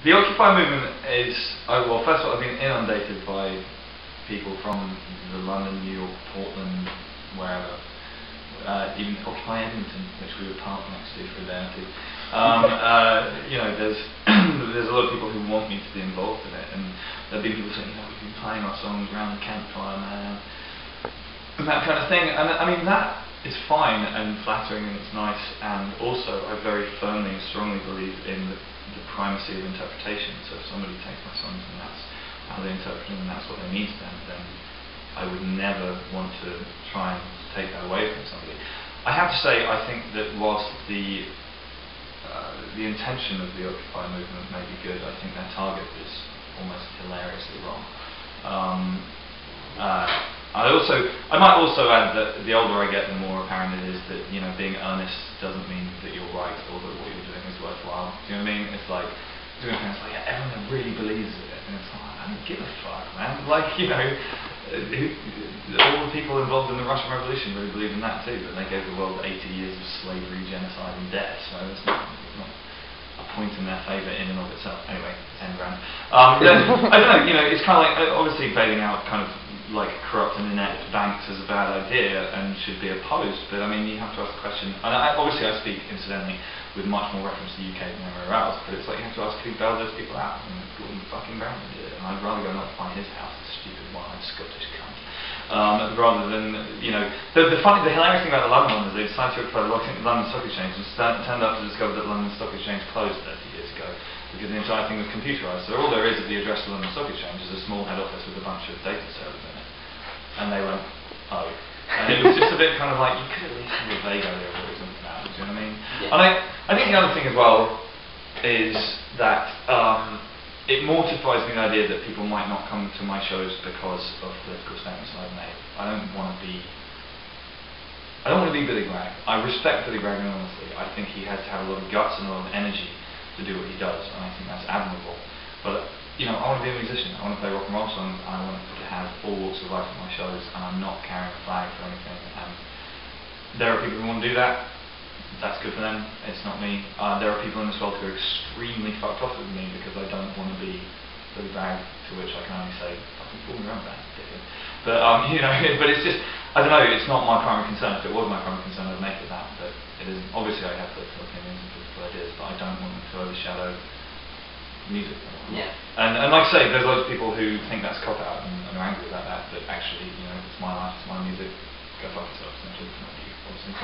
The Occupy movement is, well, first of all, I've been inundated by people from the London, New York, Portland, wherever, even Occupy Edmonton, which we were parked next to for a day or two. You know, there's a lot of people who want me to be involved in it, and there've been people saying, you know, we've been playing our songs around the campfire, man, and that kind of thing. And I mean, that is fine and flattering and it's nice, and also I very firmly and strongly believe in the primacy of interpretation. So if somebody takes my songs and that's how they interpret them and that's what they mean to them, then I would never want to try and take that away from somebody. I have to say, I think that whilst the intention of the Occupy movement may be good, I think their target is almost hilariously wrong. I might also add that the older I get, the more apparent it is that, you know, being earnest doesn't mean that you're right or that what you're doing is worthwhile. Do you know what I mean? It's like doing things like, yeah, everyone really believes it, and it's like, I don't give a fuck, man. Like, you know, all the people involved in the Russian Revolution really believe in that too, but they gave the world 80 years of slavery, genocide, and death. So it's not a point in their favour in and of itself. Anyway, 10 grand. I don't know, you know, it's kind of like, obviously bailing out kind of like corrupt and inept banks is a bad idea and should be opposed, but I mean, you have to ask the question, and obviously I speak incidentally with much more reference to the UK than anywhere else, but it's like you have to ask who bailed those people out, and Gordon fucking Brown did it, and I'd rather go and occupy his house, the stupid one-eyed Scottish cunt, rather than, you know, the hilarious thing about the London one is they decided to occupy the London Stock Exchange and turned up to discover that the London Stock Exchange closed 30 years ago, because the entire thing was computerised. So all there is at the address of the London Stock Exchange is a small head office with a bunch of data servers in it. And they went, oh. And it was just a bit kind of like, you could at least have a vague idea of what it was about, do you know what I mean? Yeah. And I think the other thing as well is that it mortifies me the idea that people might not come to my shows because of political statements I've made. I don't want to be Billy Bragg. I respect Billy Bragg enormously. I think he has to have a lot of guts and a lot of energy to do what he does, and I think that's admirable. But you know, I want to be a musician. I want to play rock and roll songs. I want to have all walks of life at my shows, and I'm not carrying a flag for anything. And there are people who want to do that. That's good for them. It's not me. There are people in this world who are extremely fucked off with me because I don't want to be Billy Bragg, to which I can only say, fucking fool me around with that, dickhead. But you know, but it's just, I don't know. It's not my primary concern. If it was my primary concern, I'd make it that. But it isn't. Obviously, I have political opinions and political ideas, but I don't want them to overshadow music. Yeah. And like I say, there's loads of people who think that's cop out and are angry about that, but actually, you know, it's my life, it's my music, go fuck yourself, essentially. Not you, obviously.